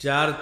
4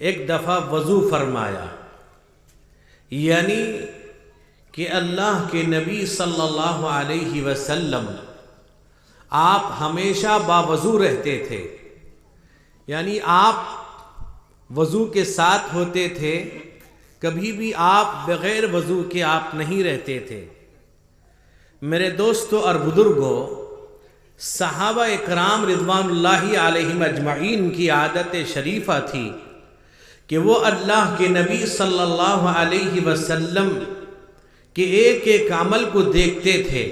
ایک دفعہ وضو فرمایا، یعنی کہ اللہ کے نبی صلی اللہ علیہ وسلم آپ ہمیشہ باوضو رہتے تھے، یعنی آپ وضو کے ساتھ ہوتے تھے، کبھی بھی آپ بغیر وضو کے آپ نہیں رہتے تھے۔ میرے دوستوں اور بزرگوں، صحابہ اکرام رضوان اللہ علیہم اجمعین کی عادت شریفہ تھی کہ وہ اللہ کے نبی صلی اللہ علیہ وسلم کے ایک ایک عمل کو دیکھتے تھے،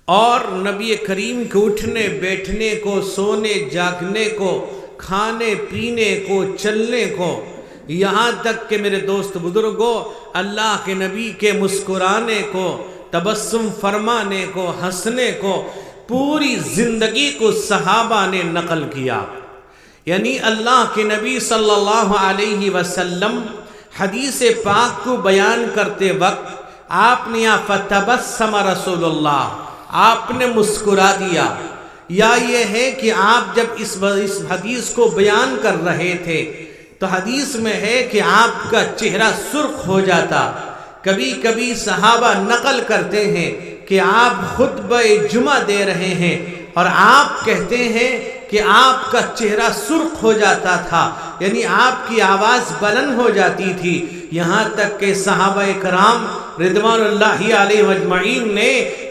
اور نبی کریم کے اٹھنے بیٹھنے کو، سونے جاگنے کو، کھانے پینے کو، چلنے کو، یہاں تک کہ میرے دوست بزرگوں اللہ کے نبی کے مسکرانے کو، تبسم فرمانے کو، ہنسنے کو، پوری زندگی کو صحابہ نے نقل کیا۔ یعنی اللہ کے نبی صلی اللہ علیہ وسلم حدیث پاک کو بیان کرتے وقت آپ نے یا فتبسم رسول اللہ، آپ نے مسکرا دیا، یا یہ ہے کہ آپ جب اس حدیث کو بیان کر رہے تھے تو حدیث میں ہے کہ آپ کا چہرہ سرخ ہو جاتا۔ کبھی کبھی صحابہ نقل کرتے ہیں کہ آپ خطبہ جمعہ دے رہے ہیں اور آپ کہتے ہیں کہ آپ کا چہرہ سرخ ہو جاتا تھا، یعنی آپ کی آواز بلند ہو جاتی تھی، یہاں تک کہ صحابہ کرام رضوان اللہ علیہ اجمعین نے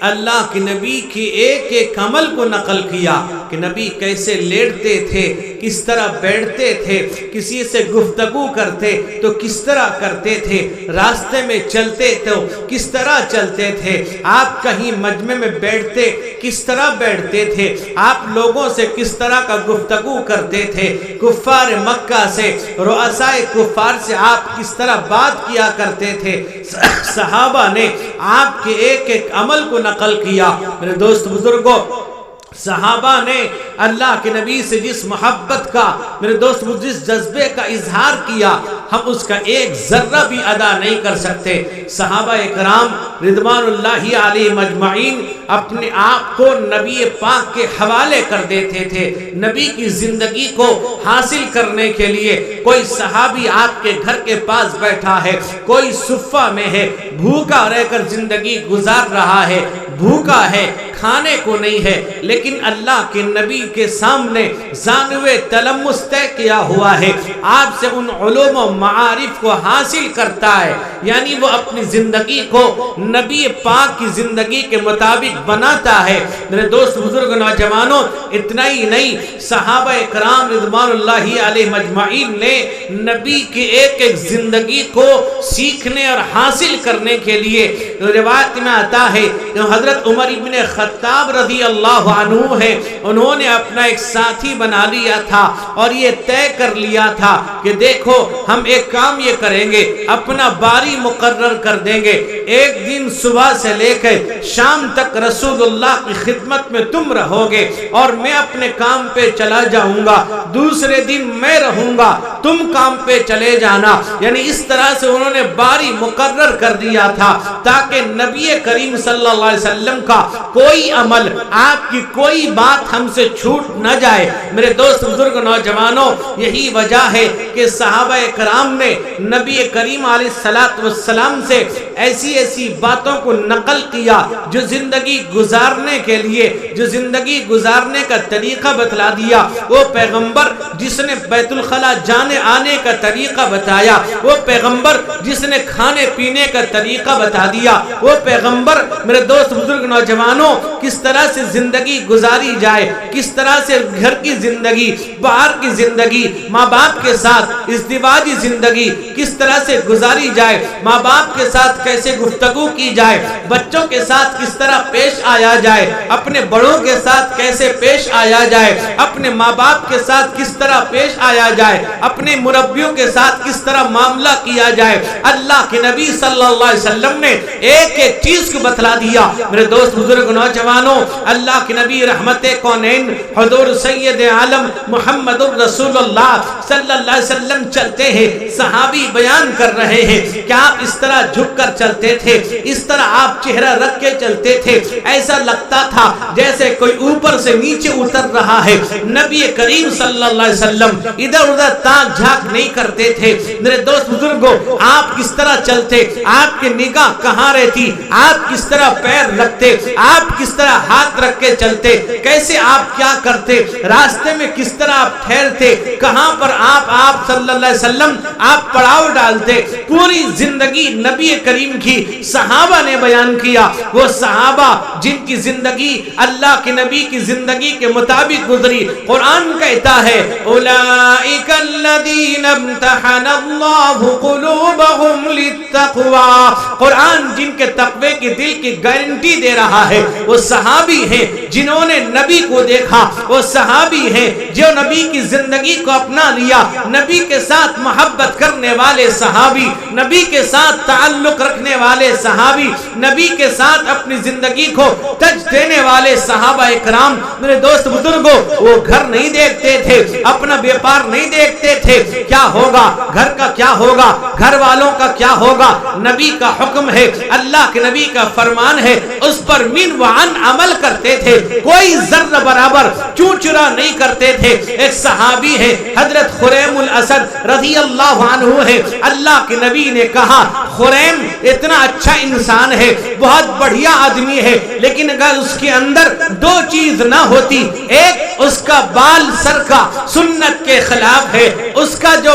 اللہ کے نبی کی ایک ایک عمل کو نقل کیا کہ نبی کیسے لیٹتے تھے، کس طرح بیٹھتے تھے، کسی سے گفتگو کرتے تو کس طرح کرتے تھے، راستے میں چلتے تو کس طرح چلتے تھے، آپ کہیں مجمع میں بیٹھتے کس طرح بیٹھتے تھے، آپ لوگوں سے کس طرح کا گفتگو کرتے تھے، کفار مکہ سے، رؤساء کفار سے آپ کس طرح بات کیا کرتے تھے۔ صحابہ نے آپ کے ایک ایک عمل کو نقل کیا۔ میرے دوست بزرگوں، صحابہ نے اللہ کے نبی سے جس محبت کا، میرے دوست جس جذبے کا اظہار کیا، ہم اس کا ایک ذرہ بھی ادا نہیں کر سکتے۔ صحابہ اکرام رضوان اللہ علیہ مجمعین اپنے آپ کو نبی پاک کے حوالے کر دیتے تھے۔ نبی کی زندگی کو حاصل کرنے کے لیے کوئی صحابی آپ کے گھر کے پاس بیٹھا ہے، کوئی صفہ میں ہے، بھوکا رہ کر زندگی گزار رہا ہے، بھوکا ہے، کھانے کو نہیں ہے، لیکن اللہ کے نبی کے سامنے زانوے تلمس طے کیا ہوا ہے، آپ سے ان علوم و معارف کو حاصل کرتا ہے، یعنی وہ اپنی زندگی کو نبی پاک کی زندگی کے مطابق بناتا ہے۔ میرے دوست بزرگ نوجوانوں، اتنا ہی نہیں، صحابہ اکرام رضوان اللہ علیہ مجمعین نے نبی کی ایک ایک زندگی کو سیکھنے اور حاصل کرنے کے لیے، روایت میں آتا ہے کہ حضرت عمر ابن خطاب رضی اللہ عنہ ہے، انہوں نے اپنا ایک ساتھی بنا لیا تھا اور یہ طے کر لیا تھا کہ دیکھو ہم ایک کام یہ کریں گے، اپنا باری مقرر کر دیں گے، ایک دن صبح سے لے کر شام تک رسول اللہ کی خدمت میں تم رہو گے اور میں اپنے کام پہ چلا جاؤں گا، دوسرے دن میں رہوں گا، تم کام پہ چلے جانا۔ یعنی اس طرح سے انہوں نے باری مقرر کر دیا تھا تاکہ نبی کریم صلی اللہ علیہ وسلم کا کوئی عمل، آپ کی کوئی بات ہم سے چھوٹ نہ جائے۔ میرے دوست بزرگ نوجوانوں، یہی وجہ ہے کہ صحابہ کرام نے نبی کریم علیہ السلام سے ایسی ایسی باتوں کو نقل کیا جو زندگی گزارنے کے لیے، جو زندگی گزارنے کا طریقہ بتلا دیا۔ وہ پیغمبر جس نے بیت الخلا جانے آنے کا طریقہ بتایا، وہ پیغمبر جس نے کھانے پینے کا طریقہ بتا دیا، وہ پیغمبر میرے دوست بزرگ نوجوانوں کس طرح سے زندگی گزاری جائے، کس طرح سے گھر کی زندگی، باہر کی زندگی، ماں باپ کے ساتھ ازدواجی زندگی کس طرح سے گزاری جائے، ماں باپ کے ساتھ کیسے گفتگو کی جائے، بچوں کے ساتھ کس طرح پیش آیا جائے، اپنے بڑوں کے ساتھ کیسے پیش آیا جائے، اپنے ماں باپ کے ساتھ کس طرح پیش آیا جائے، اپنے مربیوں کے ساتھ کس طرح معاملہ کیا جائے، اللہ کے نبی صلی اللہ علیہ وسلم نے ایک ایک چیز کو بتلا دیا۔ میرے دوست بزرگ نوجوانوں، اللہ کے نبی رحمت کونین حضور سید عالم محمد الرسول اللہ صلی اللہ علیہ وسلم چلتے ہیں، صحابی بیان کر رہے ہیں کہ آپ اس طرح جھک کر چلتے تھے، اس طرح آپ چہرہ رکھ کے چلتے تھے، ایسا لگتا تھا جیسے کوئی اوپر سے نیچے اتر رہا ہے۔ نبی کریم صلی اللہ علیہ وسلم ادھر ادھر تاک جھانک نہیں کرتے تھے۔ میرے دوست بزرگوں، آپ کس طرح چلتے، آپ کی نگاہ کہاں رہتی، آپ کس طرح پیر رکھتے، آپ کس طرح ہاتھ رکھ کے چلتے، کیسے آپ کیا کرتے، راستے میں کس طرح آپ ٹھہرتے، کہاں پر آپ صلی اللہ علیہ وسلم آپ پڑاؤ ڈالتے، پوری زندگی نبی کریم کی صحابہ نے بیان کیا۔ وہ صحابہ جن کی زندگی اللہ کے نبی کی زندگی کے مطابق گزری۔ قرآن کہتا ہے اولئک الذین امتحن اللہ قلوبہم للتقوی، قرآن جن کے تقوی کی دل کی گارنٹی دے رہا ہے وہ صحابی ہیں جنہوں نے نبی کو دیکھا، وہ صحابی ہیں جو نبی کی زندگی کو اپنا لیا، نبی کے ساتھ محبت کرنے والے صحابی، نبی کے ساتھ تعلق رکھنے والے صحابی، نبی کے ساتھ اپنی زندگی کو تج دینے والے صحابہ اکرام۔ میرے دوست بزرگوں، وہ گھر نہیں دیکھتے تھے، اپنا بیپار نہیں دیکھتے تھے، کیا ہوگا گھر کا، کیا ہوگا گھر والوں کا، کیا ہوگا، نبی کا حکم ہے، اللہ کے نبی کا فرمان ہے، اس پر من وعن عمل کرتے تھے، کوئی ذرہ برابر چوں چرا نہیں کرتے تھے۔ ایک صحابی ہے حضرت خریم الاسد رضی اللہ عنہ ہے، اللہ کے نبی نے کہا خریم اتنا اچھا انسان ہے، بہت بڑھیا آدمی ہے، لیکن اگر اس کے اندر دو چیز نہ ہوتی، ایک اس کا بال سر کا سنت کے خلاف ہے، اس کا جو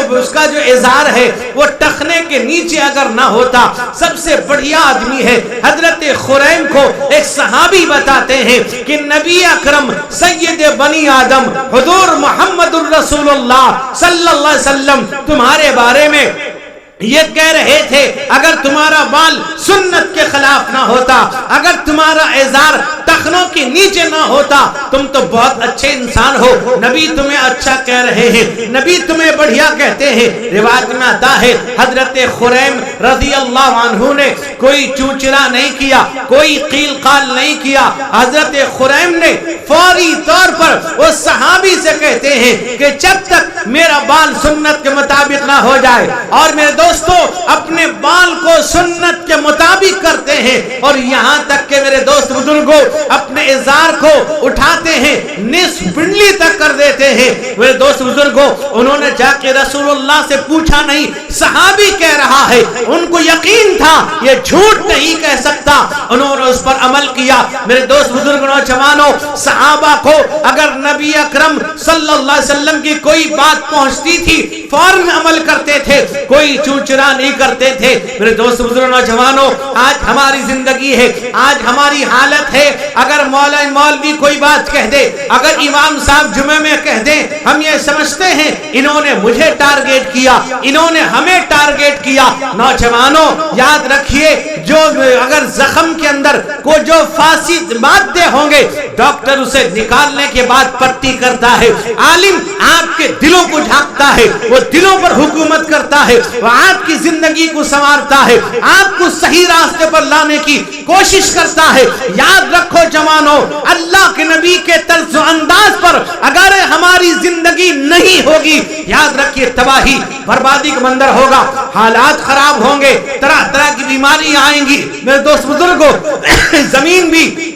ازار ہے وہ ٹخنے کے نیچے اگر نہ ہوتا، سب سے بڑھیا آدمی ہے۔ حضرت خریم کو ایک صحابی بتاتے ہیں کہ نبی اکرم سید بنی آدم حضور محمد الرسول اللہ صلی اللہ علیہ وسلم تمہارے بارے میں یہ کہہ رہے تھے اگر تمہارا بال سنت کے خلاف نہ ہوتا، اگر تمہارا ازار ٹخنوں کے نیچے نہ ہوتا، تم تو بہت اچھے انسان ہو، نبی تمہیں اچھا کہہ رہے ہیں، نبی تمہیں بڑھیا کہتے ہیں۔ روایت میں آتا ہے حضرت خریم رضی اللہ عنہ نے کوئی چونچرا نہیں کیا، کوئی قیل قال نہیں کیا۔ حضرت خریم نے فوری طور پر وہ صحابی سے کہتے ہیں کہ جب تک میرا بال سنت کے مطابق نہ ہو جائے، اور میرے دوستو اپنے بال کو سنت کے مطابق کرتے ہیں، اور یہاں تک کہ میرے دوست بزرگوں اپنے ازار کو اٹھاتے ہیں، نصف بنڈلی تک کر دیتے ہیں۔ میرے دوست بزرگوں انہوں نے جا کے رسول اللہ سے پوچھا نہیں، صحابی کہہ رہا ہے، ان کو یقین تھا یہ جھوٹ نہیں کہہ سکتا، انہوں نے اس پر عمل کیا۔ میرے دوست بزرگ نوجوانوں، صحابہ کو اگر نبی اکرم صلی اللہ علیہ وسلم کی کوئی بات پہنچتی تھی فوراً عمل کرتے تھے، کوئی چونچرا نہیں کرتے تھے۔ میرے دوست بزرگ نوجوانوں، آج ہماری زندگی ہے، آج ہماری حالت ہے، اگر مولوی کوئی بات کہہ دے، اگر امام صاحب جمعے میں کہہ دیں، ہم یہ سمجھتے ہیں انہوں نے مجھے ٹارگیٹ کیا، انہوں نے ہمیں ٹارگیٹ کیا۔ نوجوانوں یاد رکھیے، جو اگر زخم کے اندر کوئی جو فاسد مادے ہوں گے، ڈاکٹر اسے نکالنے کے بعد پٹی کرتا ہے، عالم آپ کے دلوں کو جھانکتا ہے، وہ دلوں پر حکومت کرتا ہے، وہ آپ کی زندگی کو سنوارتا ہے، آپ کو صحیح راستے پر لانے کی کوشش کرتا ہے۔ یاد رکھو جوانوں، اللہ کے نبی کے طرز و انداز پر اگر ہماری زندگی نہیں ہوگی، یاد رکھیے تباہی بربادی کا منظر ہوگا، حالات خراب ہوں گے، طرح طرح کی بیماری آئیں گی۔ میرے دوست بزرگوں، زمین بھی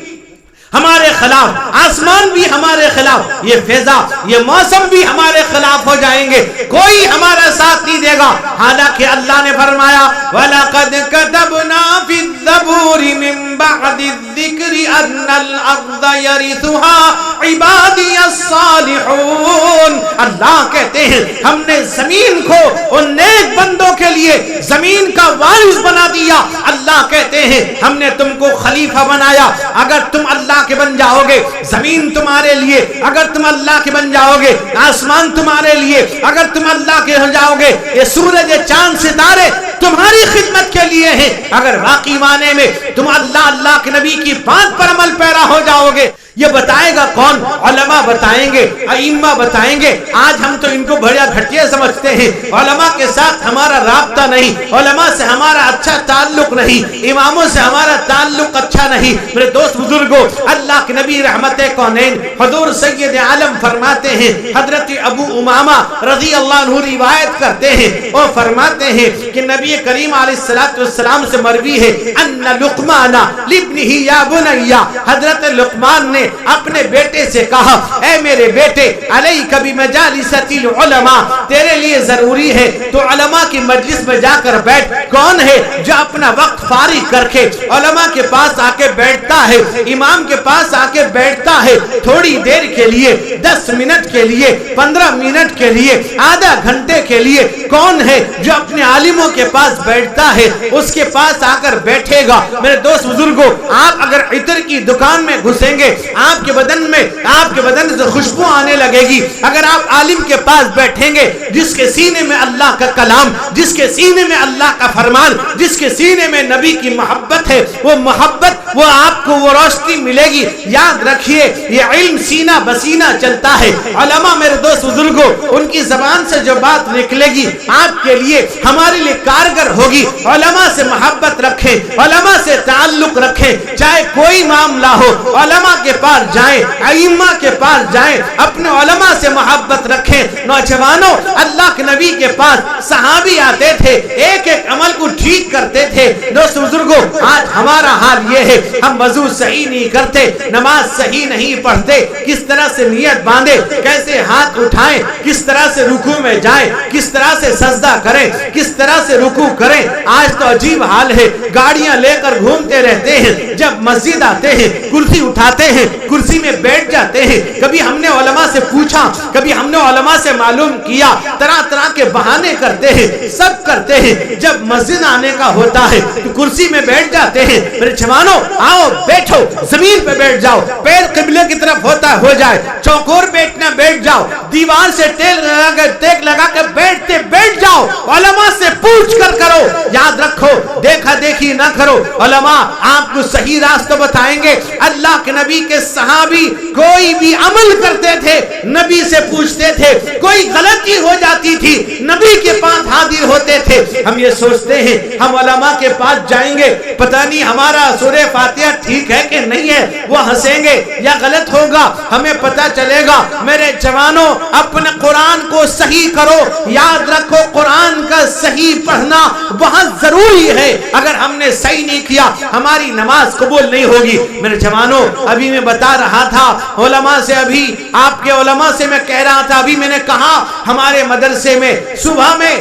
ہمارے خلاف، آسمان بھی ہمارے خلاف، یہ فضا، یہ موسم بھی ہمارے خلاف ہو جائیں گے، کوئی ہمارا ساتھ نہیں دے گا۔ حالانکہ اللہ نے فرمایا وَلَقَدْ كَتَبْنَا فِي الزَّبُورِ مِن بَعْدِ الذِّكْرِ أَنَّ الْأَرْضَ يَرِثُهَا عِبَادِيَ الصَّالِحُونَ، اللہ کہتے ہیں ہم نے زمین کو ان نیک بندوں کے لیے زمین کا وارث بنا دیا۔ اللہ کہتے ہیں ہم نے تم کو خلیفہ بنایا، اگر تم اللہ کے بن جاؤ گے، زمین تمہارے لیے، اگر تم اللہ کے بن جاؤ گے، آسمان تمہارے لیے، اگر تم اللہ کے ہو جاؤ گے، یہ سورج، چاند، ستارے تمہاری خدمت کے لیے ہیں۔ اگر واقعی معنی میں تم اللہ کے نبی کی بات پر عمل پیرا ہو جاؤ گے، یہ بتائے گا کون؟ علماء بتائیں گے، ائمہ بتائیں گے۔ آج ہم تو ان کو بڑا گھٹیا سمجھتے ہیں، علماء کے ساتھ ہمارا رابطہ نہیں، علماء سے ہمارا اچھا تعلق نہیں، اماموں سے ہمارا تعلق اچھا نہیں۔ میرے دوست بزرگوں، اللہ کے نبی رحمت کونین حضور سید عالم فرماتے ہیں، حضرت ابو امامہ رضی اللہ عنہ روایت کرتے ہیں اور فرماتے ہیں کہ نبی کریم علیہ السلام سے مروی ہے ان لقمان لابنہ یا بنی، حضرت لقمان نے اپنے بیٹے سے کہا اے میرے بیٹے علیک بمجالس العلماء، تیرے لیے ضروری ہے تو علماء کی مجلس میں جا کر بیٹھ۔ کون ہے جو اپنا وقت فارغ کر کے علماء کے پاس آ کے بیٹھتا ہے، امام کے پاس آ کے بیٹھتا ہے تھوڑی دیر کے لیے، 10 منٹ کے لیے، 15 منٹ کے لیے، آدھا گھنٹے کے لیے؟ کون ہے جو اپنے عالموں کے پاس بیٹھتا ہے، اس کے پاس آ کر بیٹھے گا؟ میرے دوست بزرگوں، آپ اگر عطر کی دکان میں گھسیں گے، آپ کے بدن سے خوشبو آنے لگے گی۔ اگر آپ عالم کے پاس بیٹھیں گے جس کے سینے میں اللہ کا کلام، جس کے سینے میں اللہ کا فرمان، جس کے سینے میں نبی کی محبت ہے، وہ محبت، وہ آپ کو وہ روشنی ملے گی۔ یاد رکھیے، یہ علم سینہ بسینہ چلتا ہے۔ علماء میرے دوست بزرگوں، ان کی زبان سے جو بات نکلے گی آپ کے لیے، ہمارے لیے کارگر ہوگی۔ علماء سے محبت رکھیں، علماء سے تعلق رکھیں، چاہے کوئی معاملہ ہو، علماء کے پاس جائیں، ائمہ کے پاس جائیں، اپنے علماء سے محبت رکھیں۔ نوجوانوں، اللہ کے نبی کے پاس صحابی آتے تھے، ایک ایک عمل کو ٹھیک کرتے تھے۔ دوست بزرگوں، آج ہمارا حال یہ ہے، ہم وضو صحیح نہیں کرتے، نماز صحیح نہیں پڑھتے، کس طرح سے نیت باندھے، کیسے ہاتھ اٹھائیں، کس طرح سے رکوع میں جائیں، کس طرح سے سجدہ کریں، کس طرح سے رکوع کریں۔ آج تو عجیب حال ہے، گاڑیاں لے کر گھومتے رہتے ہیں، جب مسجد آتے ہیں کرسی اٹھاتے ہیں، کرسی میں بیٹھ جاتے ہیں۔ کبھی ہم نے علماء سے پوچھا، کبھی ہم نے علماء سے معلوم کیا، طرح طرح کے بہانے کرتے ہیں، سب کرتے ہیں۔ جب مسجد آنے کا ہوتا ہے تو کرسی میں بیٹھ جاتے ہیں۔ میرے جوانوں، آؤ بیٹھو، زمین پہ بیٹھ جاؤ، پیر قبلے کی طرف ہوتا ہو جائے، چوکور بیٹھنا بیٹھ جاؤ، دیوار سے ٹیک لگا کے بیٹھتے بیٹھ جاؤ، علماء سے پوچھ کر کرو۔ یاد رکھو، دیکھا دیکھی نہ کرو، علماء آپ کو صحیح راستہ بتائیں گے۔ اللہ کے نبی کے صحابی کوئی بھی عمل کرتے تھے نبی سے پوچھتے تھے، کوئی غلطی ہو جاتی تھی نبی کے پاس حاضر ہوتے تھے۔ ہم یہ سوچتے ہیں ہم علماء کے پاس جائیں گے، پتہ نہیں ہمارا سورہ فاتحہ ٹھیک ہے کہ نہیں ہے، وہ ہنسیں گے یا غلط ہوگا، ہمیں پتہ چلے گا۔ میرے جوانوں، اپنے قرآن کو صحیح کرو۔ یاد رکھو، قرآن کا صحیح پڑھنا بہت ضروری ہے۔ اگر ہم نے صحیح نہیں کیا، ہماری نماز قبول نہیں ہوگی۔ میرے جوانوں، ابھی میں بتا رہا تھا علماء سے، ابھی آپ کے علماء سے میں کہہ رہا تھا، ابھی میں نے کہا ہمارے مدرسے میں صبح میں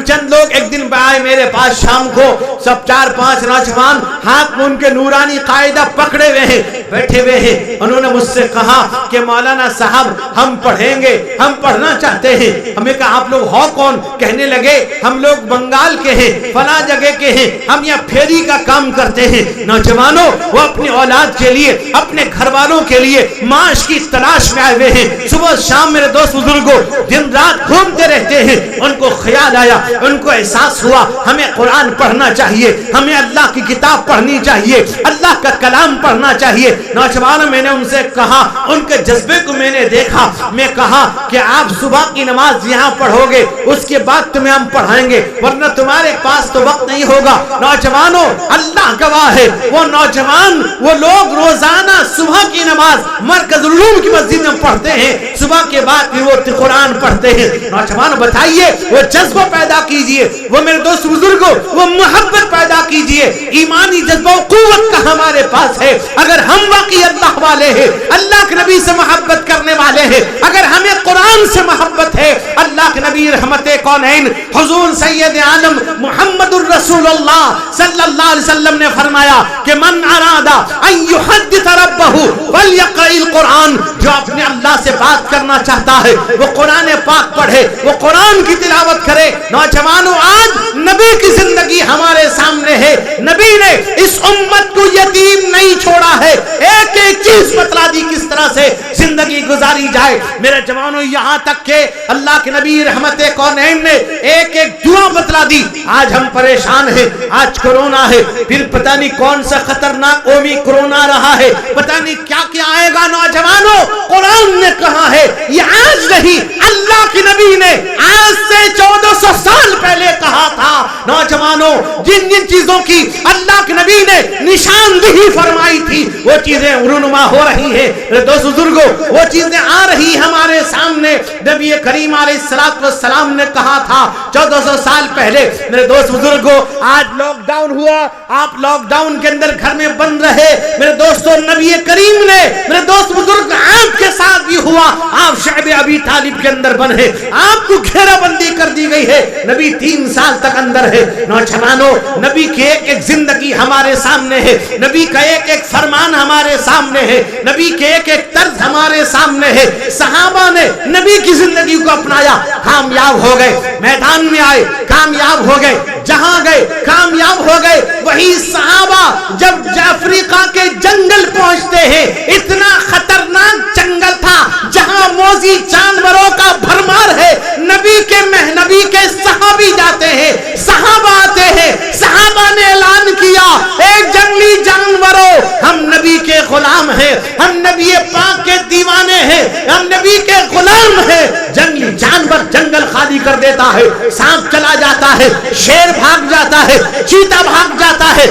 چند لوگ ایک دن آئے میرے پاس شام کو، سب 4-5 نوجوان، ہاتھ میں ان کے نورانی قاعدہ پکڑے ہوئے ہیں، بیٹھے ہوئے ہیں۔ انہوں نے مجھ سے کہا کہ مولانا صاحب ہم پڑھیں گے، ہم پڑھنا چاہتے ہیں۔ ہمیں کہا آپ لوگ ہو کون؟ کہنے لگے ہم لوگ بنگال کے ہیں، فلاں جگہ کے ہیں، ہم یہاں پھیری کا کام کرتے ہیں۔ نوجوانوں، وہ اپنی اولاد کے لیے، اپنے گھر والوں کے لیے معاش کی تلاش میں آئے ہوئے ہیں۔ صبح شام میرے دوست بزرگوں دن رات گھومتے رہتے ہیں۔ ان کو خیال آیا، ان کو احساس ہوا ہمیں قرآن پڑھنا چاہیے، ہمیں اللہ کی کتاب پڑھنی چاہیے، اللہ کا کلام پڑھنا چاہیے۔ نوجوانوں، میں نے ان سے کہا، ان کے جذبے کو میں نے دیکھا، میں کہا کہ آپ صبح کی نماز یہاں پڑھو گے، اس کے بعد تمہیں ہم پڑھائیں گے، ورنہ تمہارے پاس تو وقت نہیں ہوگا۔ نوجوانوں، اللہ گواہ ہے، وہ نوجوان، وہ لوگ روزانہ صبح کی نماز مرکز العلوم کی مسجد میں پڑھتے ہیں، صبح کے بعد بھی وہ قرآن پڑھتے ہیں۔ نوجوان بتائیے، وہ جذبہ پیدا کیجئے، وہ میرے دوست بزرگوں، وہ محبت پیدا کیجئے۔ ایمانی جذبہ و قوت کا ہمارے پاس ہے۔ اگر ہم واقعی اللہ والے ہیں، اللہ کے نبی سے محبت کرنے والے ہیں، اگر ہمیں قرآن سے محبت ہے، اللہ کے نبی رحمت کونین حضور سید عالم محمد الرسول اللہ صلی اللہ علیہ وسلم نے فرمایا کہ من ارادہ ان یحدث ربہ فلیقرأ القرآن، جو اپنے اللہ سے بات کرنا چاہتا ہے وہ قرآن پاک پڑھے، وہ قرآن کی تلاوت کرے۔ نوجوانوں، آج نبی کی زندگی ہمارے سامنے ہے، نبی نبی نے اس امت کو یتیم نہیں چھوڑا ہے، ایک ایک چیز بتلا دی کس طرح سے زندگی گزاری جائے۔ میرے جوانوں، یہاں تک کہ اللہ کے نبی رحمت کونین نے ایک ایک دعا بتلا دی۔ آج ہم پریشان ہیں، آج کورونا ہے، پھر پتہ نہیں کون سا خطرناک اومی کورونا رہا ہے، پتہ نہیں کیا کیا آئے گا۔ نوجوانوں، قرآن نے کہا ہے یہ آج نہیں، اللہ کے نبی نے آج سے 1400 سال پہلے کہا تھا۔ نوجوانوں، جن جن چیزوں کی اللہ کے نبی نے نشاندہی فرمائی تھی وہ چیزیں رونما ہو رہی ہیں۔ میرے دوست بزرگوں، وہ چیزیں آ رہی ہمارے سامنے۔ نبی کریم علیہ السلام نے کہا تھا 1400 سال پہلے۔ میرے دوست بزرگوں، آج لاک ڈاؤن ہوا، آپ لاک ڈاؤن کے اندر گھر میں بند رہے۔ میرے دوستوں، نبی کریم نے، میرے دوست بزرگ، آپ کے ساتھ بھی ہوا۔ آپ شعب ابی طالب کے اندر بندے، آپ کو گھیرا بندی کر دی گئی ہے، نبی 3 سال تک اندر ہے۔ نوجوانوں، نبی کی ایک ایک زندگی ہمارے سامنے ہے، نبی کا ایک ایک فرمان ہمارے سامنے ہے، نبی کے ایک ایک طرز ہمارے سامنے ہے۔ صحابہ نے نبی کی زندگی کو اپنایا، کامیاب ہو گئے، میدان میں آئے کامیاب ہو گئے، جہاں گئے کامیاب ہو گئے۔ وہی صحابہ جب افریقہ کے جنگل پہنچتے ہیں، اتنا خطرناک جنگل تھا جہاں موذی جانوروں کا بھرمار ہے، نبی کے صحابی جاتے ہیں، صحابہ آتے ہیں، صحابہ نے اعلان کیا، ایک جنگلی جانوروں، ہم نبی کے غلام ہیں، ہم نبی پاک کے دیوانے ہیں، ہم نبی کے غلام ہیں۔ جنگلی جانور جنگل خالی کر دیتا ہے، سانپ چلا جاتا ہے، شیر بھاگ جاتا ہے، چیتا بھاگ جاتا ہے،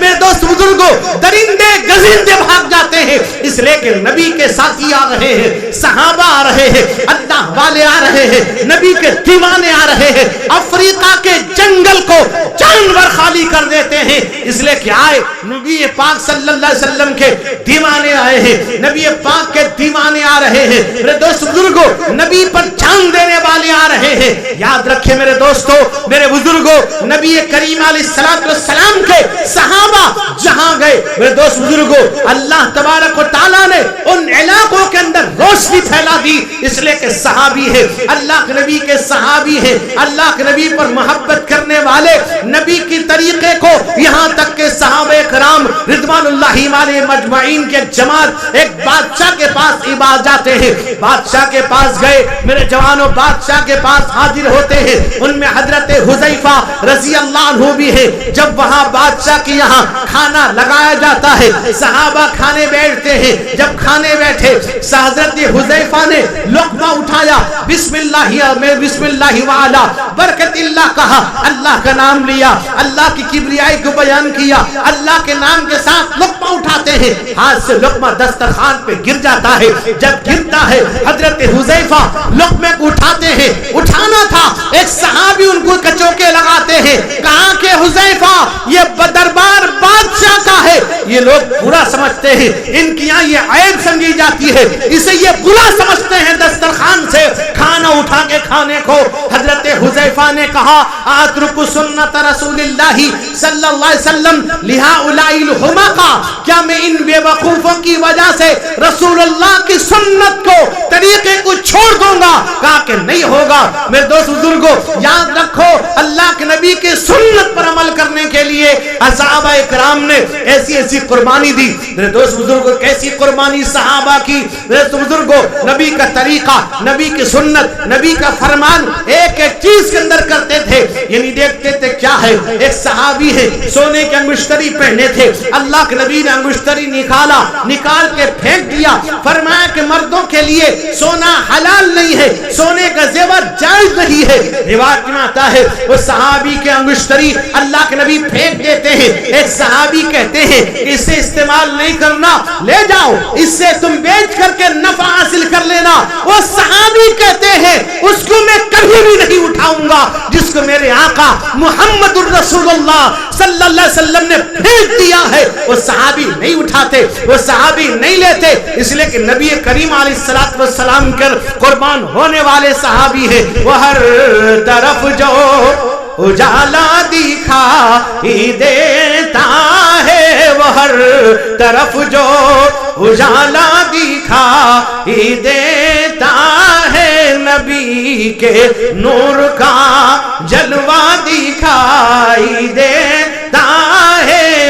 میرے دوست بزرگوں، درندے گزندے بھاگ جاتے ہیں، اس لیے کہ نبی کے ساتھی آ رہے ہیں، صحابہ آ رہے ہیں، اللہ والے آ رہے ہیں، نبی کے دیوانے آ رہے ہیں۔ افریقہ کے جنگل کو جانور خالی کر دیتے ہیں، اس لیے کہ آئے نبی پاک صلی اللہ علیہ وسلم کے دیوانے آئے ہیں، نبی پاک کے دیوانے آ رہے ہیں۔ میرے دوست بزرگوں، نبی پر جان دینے والے آ رہے ہیں۔ یاد رکھیں میرے دوستوں، میرے بزرگوں، نبی کریم علیہ السلام کے صحابہ جہاں گئے، میرے دوست بزرگوں، اللہ تبارک و تعالیٰ نے ان علاقوں کے اندر روشنی پھیلا دی، اس لیے کہ صحابی ہے، اللہ کے نبی کے صحابی ہے، اللہ کے نبی پر محبت کرنے والے، نبی کی طریقے کو، یہاں تک کہ صحابہ کرام رضوان اللہ علیہ مجمعین کے جماعت ایک بادشاہ کے پاس عبادت جاتے ہیں، بادشاہ کے پاس گئے، میرے جوانوں، بادشاہ کے پاس حاضر ہوتے ہیں، ان میں حضرت حذیفہ رضی اللہ عنہ بھی ہے۔ جب وہاں بادشاہ کے یہاں کھانا لگایا جاتا ہے، صحابہ کھانے بیٹھتے ہیں، جب کھانے بیٹھے حضرت حذیفہ نے لقمہ اٹھایا، بسم اللہ وعلا برکت اللہ کہا، اللہ کا نام لیا، اللہ کی کبریائی کو بیان کیا، اللہ کے نام کے ساتھ لقمہ اٹھاتے ہیں، ہاتھ سے لقمہ دسترخوان پہ گر جاتا ہے، جب گرتا ہے حضرت حذیفہ لقمے کو اٹھاتے ہیں، اٹھانا تھا، ایک صحابی ان کو کچوکے لگاتے ہیں، کہا کہ حذیفہ یہ دربار بادشاہ کا ہے، یہ لوگ برا سمجھتے ہیں، ان کی یہاں یہ عیب سمجھی جاتی ہے، اسے یہ برا سمجھتے ہیں دسترخوان سے کھانا اٹھا کے کھانے کو۔ حضرت حذیفہ نے کہا اترک سنت رسول اللہ صلی اللہ علیہ وسلم لہؤلاء الحمقاء، کیا میں ان بے وقوفوں کی وجہ سے رسول اللہ کی سنت کو، طریقے کو چھوڑ دوں گا؟ کہا کہ نہیں ہوگا۔ میرے دوست بزرگوں، یاد رکھو، اللہ کے نبی کی سنت پر عمل کرنے کے لیے صحابہ کرام نے ایسی ایسی قربانی دی۔ میرے دوست بزرگوں، کیسی قربانی صحابہ کی؟ میرے دوست بزرگوں، نبی کا طریقہ، نبی کی سنت، نبی کا فرمان ایک ایک چیز کے اندر کرتے تھے، یعنی دیکھتے تھے کیا ہے۔ ایک صحابی ہے، سونے کے انگشتری پہنے تھے، اللہ کے نبی نے انگشتری نکالا، نکال کے پھینک دیا، فرمایا کہ مردوں کے لیے سونا حلال نہیں ہے، سونے کا زیور جائز نہیں ہے۔ روایت میں آتا ہے وہ صحابی کے انگشتری اللہ کے نبی پھینک دیتے ہیں، ایک صحابی کہتے ہیں کہ اسے استعمال نہیں کرنا، لے جاؤ، اس سے تم بیچ کر کے نفع حاصل کر لینا۔ وہ صحابی کہتے ہیں اس کو میں کبھی بھی نہیں اٹھاؤں گا جس کو میرے آقا محمد الرسول اللہ صلی اللہ علیہ وسلم نے پھینک دیا ہے۔ وہ صحابی نہیں اٹھاتے، وہ صحابی نہیں لیتے، اس لیے کہ نبی کریم علیہ السلام کے قربان ہونے والے صحابی ہیں۔ وہ ہر طرف جو اجالا دکھائی دیتا ہے، وہ ہر طرف جو اجالا دکھائی دیتا ہے، نبی کے نور کا جلوہ دکھائی دیتا ہے،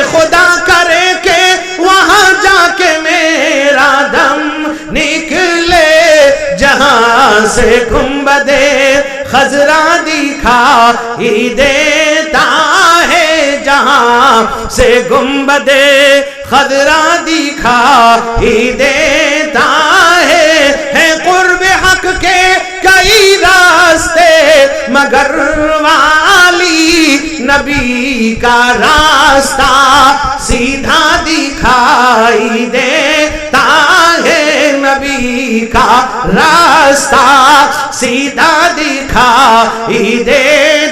سے گنبد خضرا دکھائی دیتا ہے، جہاں سے گنبد خضرا دکھائی دیتا ہے قرب حق کے کئی راستے مگر والی نبی کا راستہ سیدھا دکھائی دیتا ہے، نبی کا راستہ سیدھا دکھائی دے۔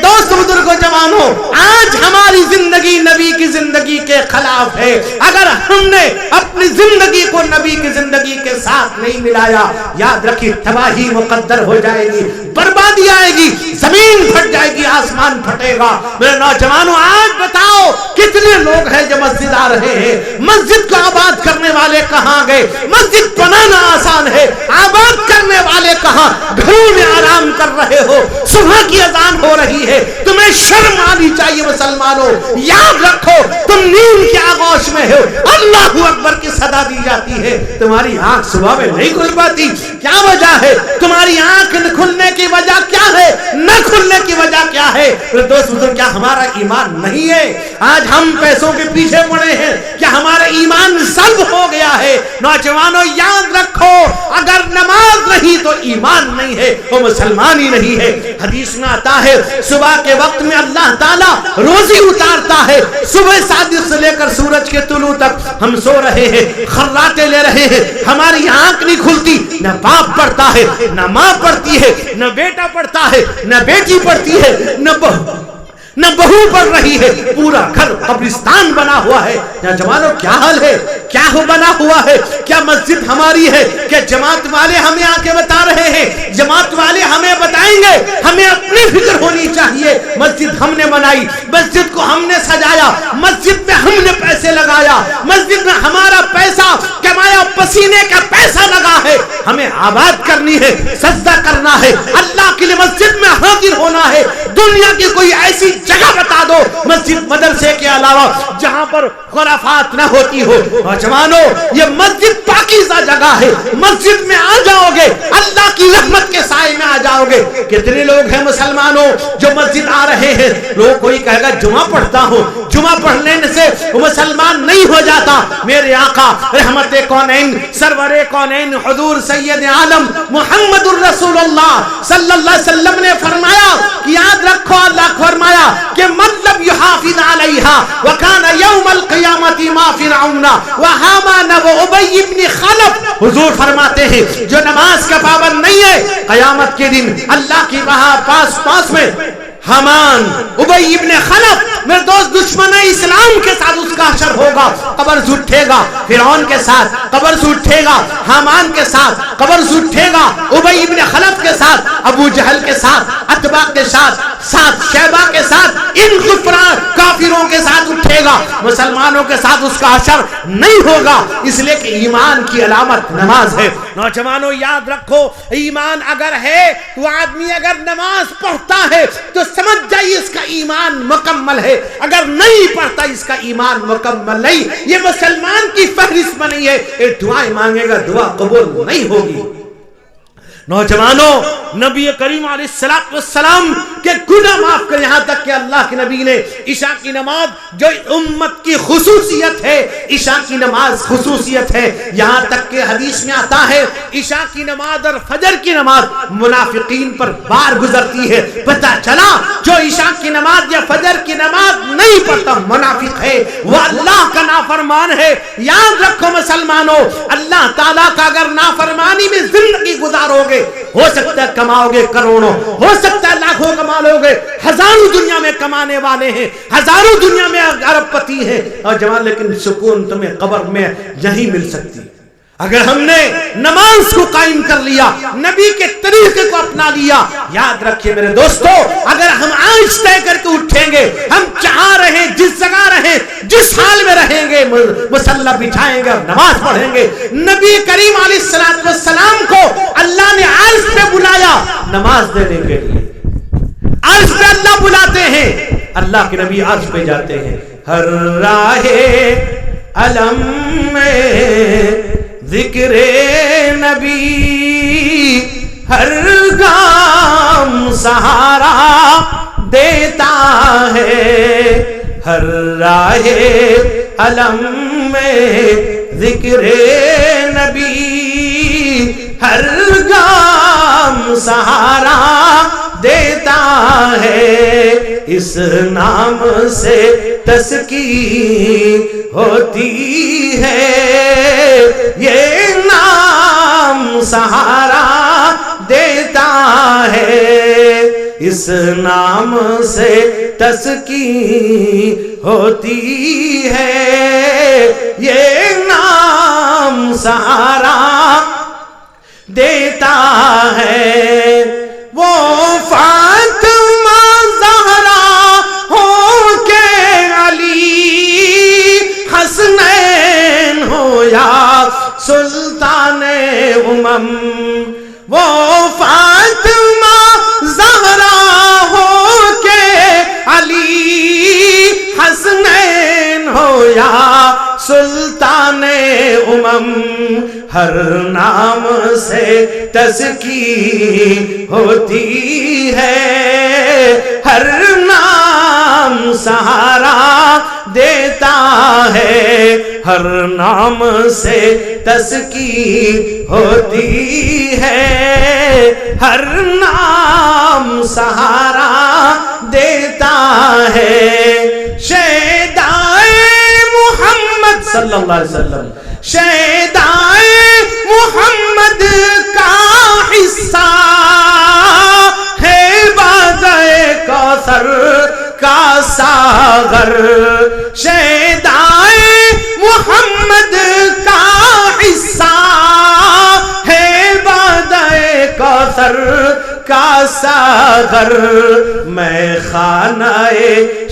دوست بزرگوں جوانوں، آج ہماری زندگی نبی کی زندگی کے خلاف ہے۔ اگر ہم نے اپنی زندگی کو نبی کی زندگی کے ساتھ نہیں ملایا، یاد رکھیے تباہی مقدر ہو جائے گی، بربادی آئے گی، زمین پھٹ جائے گی، آسمان پھٹے گا۔ میرے نوجوانوں، آج بتاؤ کتنے لوگ ہیں جو مسجد آ رہے ہیں؟ مسجد کو آباد کرنے والے کہاں گئے؟ مسجد بنانا آسان ہے، آباد کرنے والے کہاں؟ گھروں میں آرام کر رہے ہو، صبح کی اذان ہو رہی ہے، تمہیں شرم آنی چاہیے مسلمانوں۔ یاد رکھو تم نیند کے آغوش میں ہو، اللہ اکبر کی صدا دی جاتی ہے، تمہاری آنکھ صبح میں نہیں کھل پاتی، کیا وجہ ہے؟ تمہاری آنکھ کھلنے کی وجہ کیا ہے؟ نہ کھلنے کی وجہ کیا ہے؟ دوست بزرگ، کیا ہمارا ایمان نہیں ہے؟ آج ہم پیسوں کے پیچھے پڑے ہیں، کیا ہمارا ایمان سلب ہو گیا ہے؟ نوجوانوں یاد رکھو، اگر نماز نہیں تو ایمان نہیں ہے، وہ مسلمان ہی نہیں ہے۔ حدیث میں آتا ہے صبح کے وقت میں اللہ تعالیٰ روزی اتارتا ہے، صبح صادق سے لے کر سورج کے طلوع تک ہم سو رہے ہیں، خراٹے لے رہے ہیں، ہماری آنکھ نہیں کھلتی، نہ باپ پڑھتا ہے، نہ ماں پڑھتی ہے، نہ بیٹا پڑھتا ہے، نہ بیٹی پڑھتی ہے، نہ بہو پڑھ رہی ہے، پورا گھر قبرستان بنا ہوا ہے۔ جوانوں کیا حال ہے؟ کیا بنا ہوا ہے؟ کیا مسجد ہماری ہے؟ کیا جماعت والے ہمیں آ کے بتا رہے ہیں؟ جماعت والے ہمیں بتائیں گے؟ ہمیں اپنی فکر ہونی چاہیے۔ مسجد ہم نے بنائی، مسجد کو ہم نے سجایا، مسجد میں ہم نے پیسے لگایا، مسجد میں ہمارا پیسہ کمایا، پسینے کا پیسہ لگا ہے، ہمیں آباد کرنی ہے، سجدہ کرنا ہے، اللہ کے لیے مسجد میں حاضر ہونا ہے۔ دنیا کی کوئی ایسی جگہ بتا دو مسجد مدرسے کے علاوہ جہاں پر خرافات نہ ہوتی ہو۔ نوجوانوں، یہ مسجد پاکیزہ جگہ ہے، مسجد میں آ جاؤ گے اللہ کی رحمت کے سائے میں آ جاؤ گے۔ کتنے لوگ ہیں مسلمانوں جو مسجد آ رہے ہیں؟ لوگ کوئی کہے گا جمعہ پڑھتا ہوں، جمعہ پڑھنے سے وہ مسلمان نہیں ہو جاتا۔ میرے آقا رحمت کونین، سرور کونین، حضور سید عالم محمد الرسول اللہ صلی اللہ علیہ وسلم نے فرمایا کہ یاد رکھو، اللہ فرمایا کہ من لم يحافظ عليها وكان يوم القيامة ما فرعون وهامان وابي بن خلف۔ حضور فرماتے ہیں جو نماز کا پابند نہیں ہے، قیامت کے دن اللہ کی پاس میں حامان، ابی ابن خلف، میرے دوست دشمن اسلام کے ساتھ اس کا حشر ہوگا، قبر سے اٹھے گا، فرعون کے ساتھ قبر سے اٹھے گا، حامان کے ساتھ قبر سے اٹھے گا، ابی ابن خلف کے ساتھ، ابو جہل کے ساتھ، اتباع کے ساتھ، شیبہ کے ساتھ، ان کفار کافروں کے ساتھ اٹھے گا، مسلمانوں کے ساتھ اس کا حشر نہیں ہوگا، اس لیے کہ ایمان کی علامت نماز ہے۔ نوجوانوں یاد رکھو، ایمان اگر ہے تو آدمی اگر نماز پڑھتا ہے تو سمجھ جائیے اس کا ایمان مکمل ہے، اگر نہیں پڑھتا اس کا ایمان مکمل نہیں، یہ مسلمان کی فہرست میں نہیں ہے، یہ دعائیں مانگے گا دعا قبول نہیں ہوگی۔ نوجوانوں، نبی کریم علیہ السلام کے گناہ معاف کر، یہاں تک کہ اللہ کے نبی نے عشاء کی نماز جو امت کی خصوصیت ہے، عشاء کی نماز خصوصیت ہے، یہاں تک کہ حدیث میں آتا ہے عشاء کی نماز اور فجر کی نماز منافقین پر بار گزرتی ہے۔ پتہ چلا جو عشاء کی نماز یا فجر کی نماز نہیں پڑھتا منافق ہے، وہ اللہ کا نافرمان ہے۔ یاد رکھو مسلمانوں، اللہ تعالیٰ کا اگر نافرمانی میں زندگی گزارو گے، ہو سکتا ہے کماؤ گے کروڑوں، ہو سکتا ہے لاکھوں کما لو گے، ہزاروں دنیا میں کمانے والے ہیں، ہزاروں دنیا میں ارب پتی ہیں، اور جوان لیکن سکون تمہیں قبر میں نہیں مل سکتی۔ اگر ہم نے نماز کو قائم کر لیا، نبی کے طریقے کو اپنا لیا، یاد رکھیے میرے دوستو، اگر ہم آج طے کر کے اٹھیں گے، ہم جہاں رہیں، جس جگہ رہیں، جس حال میں رہیں گے، مصلی بچھائیں گے اور نماز پڑھیں گے۔ نبی کریم علیہ السلام کو اللہ نے عرش پہ بلایا نماز دینے کے لیے، عرش پہ اللہ بلاتے ہیں، اللہ کے نبی عرش پہ جاتے ہیں۔ ہر راہ علم میں ذکر نبی ہر گام سہارا دیتا ہے، ہر راہ علم میں ذکر نبی ہر گام سہارا دیتا ہے، اس نام سے تزکی ہوتی ہے، یہ نام سہارا دیتا ہے، اس نام سے تزکی ہوتی ہے، یہ نام سہارا دیتا ہے۔ وہ فاطمہ زہرا ہو کے علی حسنین ہو یا سلطان امم، وہ فاطمہ زہرا ہو کے علی حسنین ہو یا سلطان امم، ہر نام سے تزکی ہوتی ہے، ہر نام سہارا دیتا ہے، ہر نام سے تزکی ہوتی ہے، ہر نام سہارا دیتا ہے۔ شیدائے محمد صلی اللہ علیہ وسلم، شیدائے محمد کا حصہ ہے بادئے کوثر کا ساغر، شیدائے محمد کا حصہ ہے بادئے کوثر کا ساغر، میں خانہ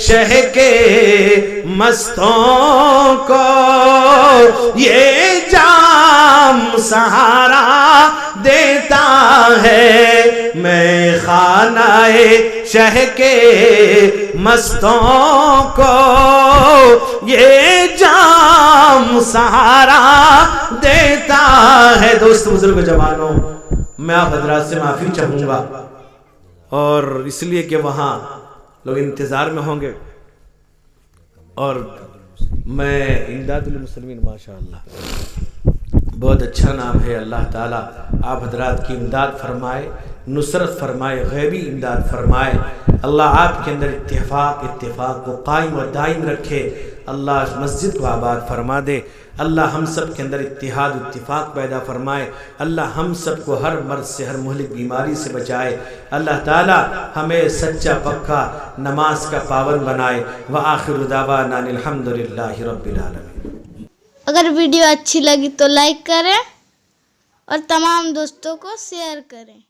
شہ کے مستوں کو یہ جام سہارا دیتا ہے، میں خانہ شہ کے مستوں کو یہ جام سہارا دیتا ہے۔ دوست بزرگ جوانوں، میں آپ حضرات سے معافی چاہوں گا، اور اس لیے کہ وہاں لوگ انتظار میں ہوں گے، اور میں امداد المسلمین ماشاءاللہ بہت اچھا نام ہے، اللہ تعالیٰ آپ حضرات کی امداد فرمائے، نصرت فرمائے، غیبی امداد فرمائے، اللہ آپ کے اندر اتفاق کو قائم و دائم رکھے، اللہ اس مسجد کو آباد فرما دے، اللہ ہم سب کے اندر اتحاد اتفاق پیدا فرمائے، اللہ ہم سب کو ہر مرض سے، ہر مہلک بیماری سے بچائے، اللہ تعالی ہمیں سچا پکا نماز کا پابند بنائے۔ وآخر دعوانا الحمدللہ رب العالمین۔ اگر ویڈیو اچھی لگی تو لائک کریں اور تمام دوستوں کو شیئر کریں۔